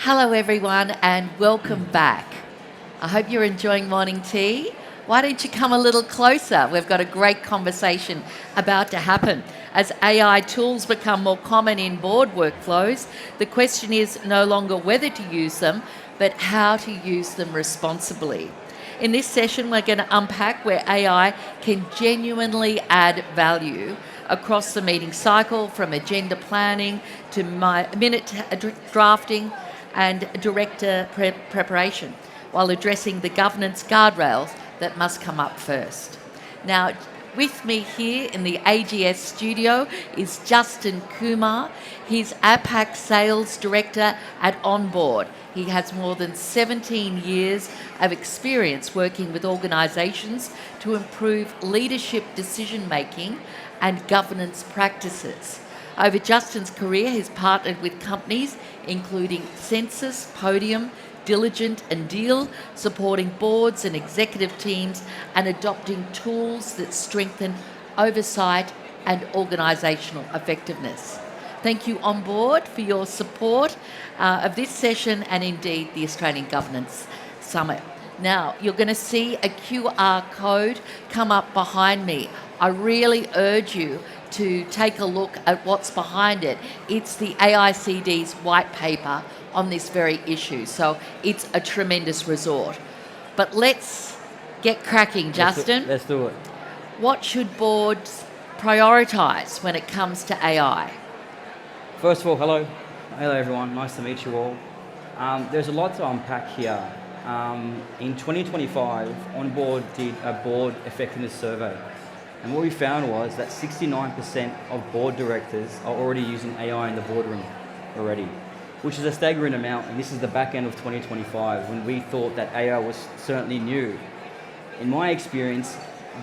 Hello everyone and welcome back. I hope you're enjoying morning tea. Why don't you come a little closer? We've got a great conversation about to happen. As AI tools become more common in board workflows, the question is no longer whether to use them, but how to use them responsibly. In this session, we're going to unpack where AI can genuinely add value across the meeting cycle, from agenda planning to minute drafting and director preparation, while addressing the governance guardrails that must come up first. Now, with me here in the AGS studio is Justin Kumar. He's APAC Sales Director at OnBoard. He has more than 17 years of experience working with organisations to improve leadership decision-making and governance practices. Over Justin's career, he's partnered with companies including Census, Podium, Diligent and Deal, supporting boards and executive teams and adopting tools that strengthen oversight and organisational effectiveness. Thank you, OnBoard, for your support of this session and indeed the Australian Governance Summit. Now, you're going to see a QR code come up behind me. I really urge you to take a look at what's behind it. It's the AICD's white paper on this very issue, so it's a tremendous resource. But let's get cracking, Justin. Let's do it. What should boards prioritise when it comes to AI? First of all, hello. Hello everyone, nice to meet you all. There's a lot to unpack here. In 2025, OnBoard did a board effectiveness survey. And what we found was that 69% of board directors are already using AI in the boardroom already, which is a staggering amount. And this is the back end of 2025, when we thought that AI was certainly new. In my experience,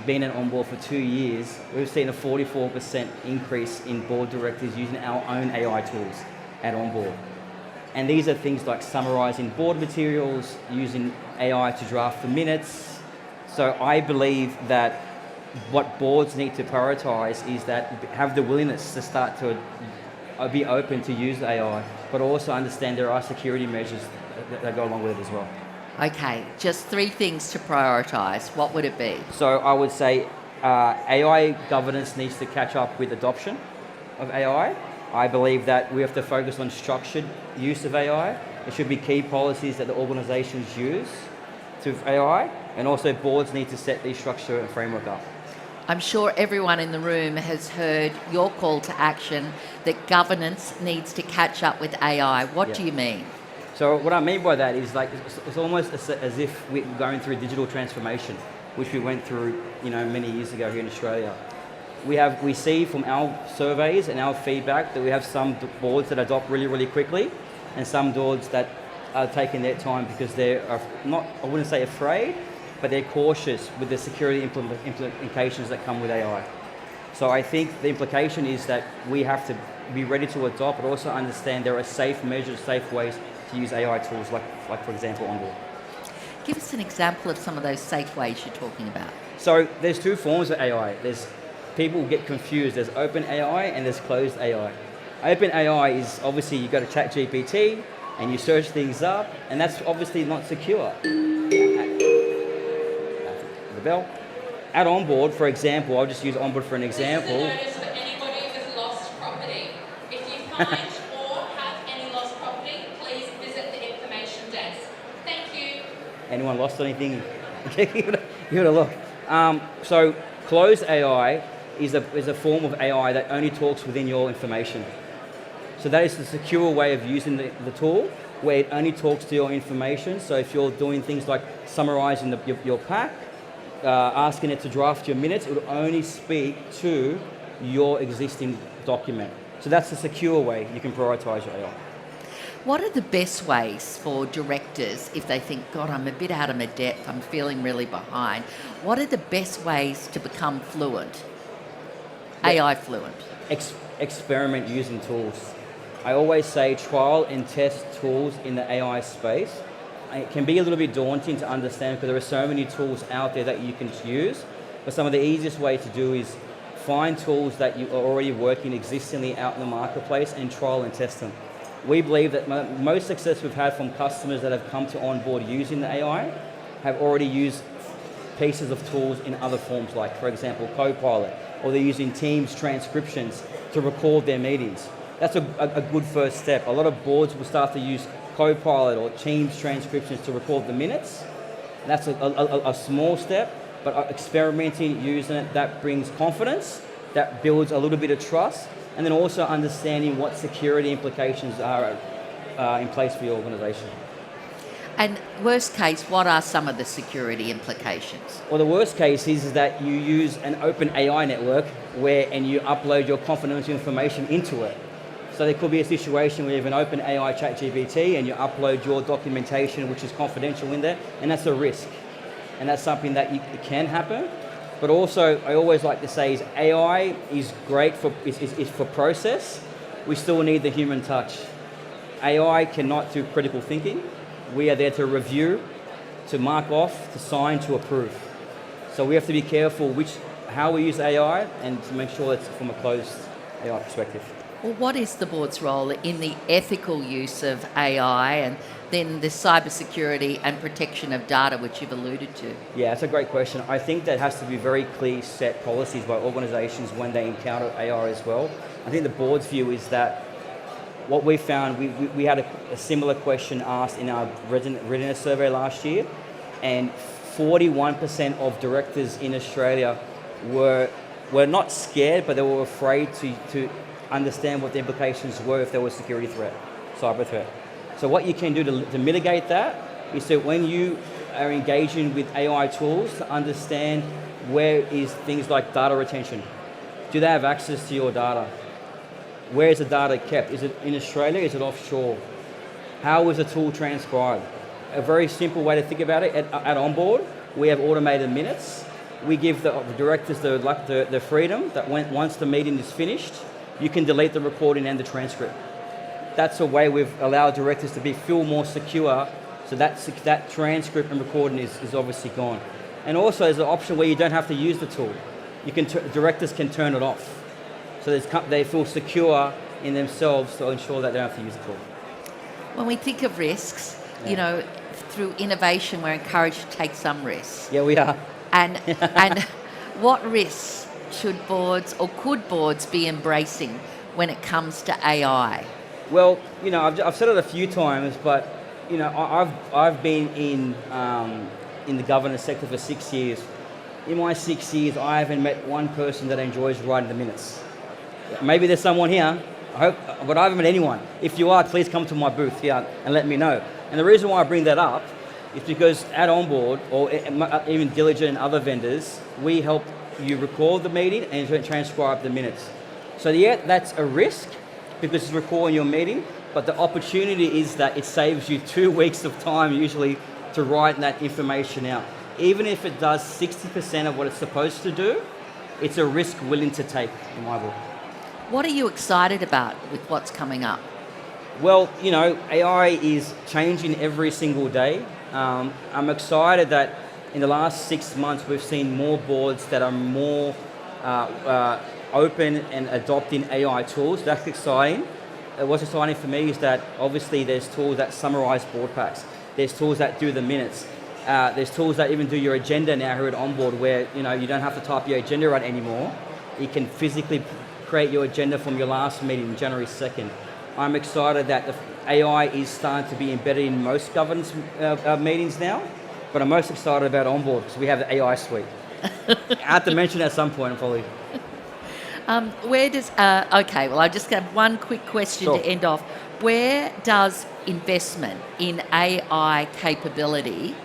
being at OnBoard for 2 years, we've seen a 44% increase in board directors using our own AI tools at OnBoard. And these are things like summarising board materials, using AI to draft the minutes. So I believe that what boards need to prioritise is that have the willingness to start to be open to use AI, but also understand there are security measures that go along with it as well. Okay, just 3 things to prioritise. What would it be? So I would say AI governance needs to catch up with adoption of AI. I believe that we have to focus on structured use of AI. It should be key policies that the organisations use to AI, and also boards need to set these structure and framework up. I'm sure everyone in the room has heard your call to action that governance needs to catch up with AI. What do you mean? So what I mean by that is like it's almost as if we're going through digital transformation, which we went through, many years ago here in Australia. We see from our surveys and our feedback that we have some boards that adopt really, really quickly, and some boards that are taking their time because they are not, I wouldn't say afraid, but they're cautious with the security implications that come with AI. So I think the implication is that we have to be ready to adopt, but also understand there are safe measures, safe ways to use AI tools, like for example, OnBoard. Give us an example of some of those safe ways you're talking about. So there's 2 forms of AI. People get confused. There's open AI and there's closed AI. Open AI is obviously you go to ChatGPT and you search things up, and that's obviously not secure. The bell. At OnBoard, for example, I'll just use OnBoard for an example. This is a notice for anybody with lost property. If you find or have any lost property, please visit the information desk. Thank you. Anyone lost anything? Give it a look. So closed AI is a form of AI that only talks within your information. So that is the secure way of using the tool, where it only talks to your information. So if you're doing things like summarising your pack, asking it to draft your minutes, it will only speak to your existing document. So that's the secure way you can prioritise your AI. What are the best ways for directors if they think, God, I'm a bit out of my depth, I'm feeling really behind? What are the best ways to become fluent? AI fluent? Experiment using tools. I always say trial and test tools in the AI space. It can be a little bit daunting to understand because there are so many tools out there that you can use, but some of the easiest way to do is find tools that you are already working existingly out in the marketplace and trial and test them. We believe that most success we've had from customers that have come to OnBoard using the AI have already used pieces of tools in other forms, like, for example, Copilot, or they're using Teams transcriptions to record their meetings. That's a good first step. A lot of boards will start to use Copilot or Teams transcriptions to record the minutes. That's a small step, but experimenting, using it, that brings confidence, that builds a little bit of trust, and then also understanding what security implications are in place for your organization. And worst case, what are some of the security implications? Well, the worst case is that you use an open AI network and you upload your confidential information into it. So there could be a situation where you have an open AI ChatGPT and you upload your documentation, which is confidential in there, and that's a risk. And that's something that it can happen. But also, I always like to say is AI is great for process. We still need the human touch. AI cannot do critical thinking. We are there to review, to mark off, to sign, to approve. So we have to be careful how we use AI and to make sure it's from a closed AI perspective. Well, what is the board's role in the ethical use of AI and then the cybersecurity and protection of data, which you've alluded to? Yeah, that's a great question. I think that has to be very clear set policies by organizations when they encounter AI as well. I think the board's view is that what we found, we had a similar question asked in our readiness survey last year, and 41% of directors in Australia were not scared, but they were afraid to understand what the implications were if there was a security threat, cyber threat. So what you can do to mitigate that is that when you are engaging with AI tools to understand where is things like data retention. Do they have access to your data? Where is the data kept? Is it in Australia? Is it offshore? How is the tool transcribed? A very simple way to think about it, at OnBoard, we have automated minutes. We give the directors the freedom that once the meeting is finished, you can delete the recording and the transcript. That's a way we've allowed directors to feel more secure, so that transcript and recording is obviously gone. And also there's an option where you don't have to use the tool. Directors can turn it off. So they feel secure in themselves to ensure that they don't have to use the tool. When we think of risks, through innovation, we're encouraged to take some risks. Yeah, we are. And what risks should boards or could boards be embracing when it comes to AI? Well, I've said it a few times, but I've been in the governance sector for 6 years. In my 6 years, I haven't met one person that enjoys writing the minutes. Maybe there's someone here, I hope, but I haven't met anyone. If you are, please come to my booth here and let me know. And the reason why I bring that up is because at OnBoard, or even Diligent and other vendors, we help you record the meeting and transcribe the minutes. So yeah, that's a risk because it's recording your meeting, but the opportunity is that it saves you 2 weeks of time usually to write that information out. Even if it does 60% of what it's supposed to do, it's a risk willing to take, in my book. What are you excited about with what's coming up? Well, AI is changing every single day. I'm excited that in the last 6 months we've seen more boards that are more open and adopting AI tools. That's exciting. What's exciting for me is that obviously there's tools that summarize board packs. There's tools that do the minutes. There's tools that even do your agenda now here at OnBoard where you don't have to type your agenda out anymore. You can physically create your agenda from your last meeting, January 2nd. I'm excited that the AI is starting to be embedded in most governance meetings now, but I'm most excited about OnBoard because we have the AI suite. I have to mention at some point, probably. I just have one quick question Sure. to end off. Where does investment in AI capability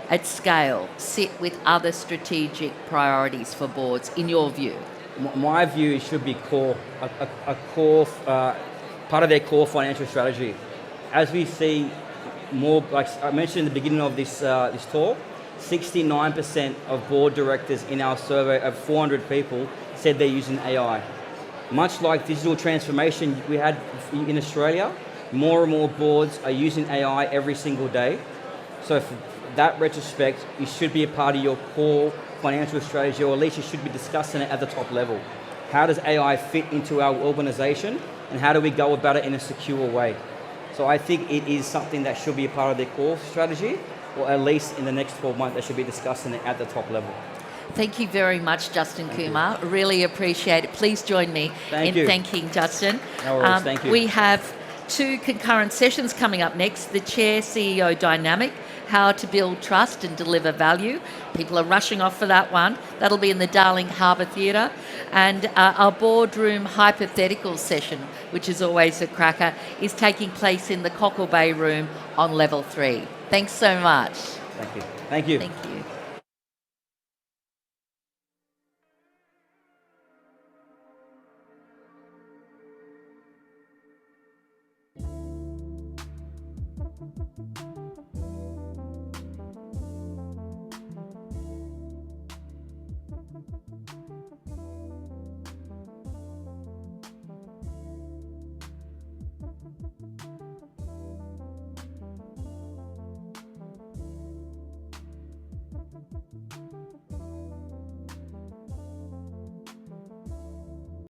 at scale sit with other strategic priorities for boards, in your view? My view, it should be core, a core part of their core financial strategy. As we see more, like I mentioned in the beginning of this talk, 69% of board directors in our survey of 400 people said they're using AI. Much like digital transformation we had in Australia, more and more boards are using AI every single day. So for that retrospect, it should be a part of your core financial strategy, or at least you should be discussing it at the top level. How does AI fit into our organization? and how do we go about it in a secure way. So I think it is something that should be a part of their core strategy, or at least in the next 12 months they should be discussing it at the top level. Thank you very much, Justin Kumar. Really appreciate it. Please join me in thanking Justin. No worries, thank you. We have 2 concurrent sessions coming up next. The Chair CEO Dynamic, how to build trust and deliver value. People are rushing off for that one. That'll be in the Darling Harbour Theatre. And our Boardroom Hypothetical session, which is always a cracker, is taking place in the Cockle Bay Room on level 3. Thanks so much. Thank you. Thank you. Thank you.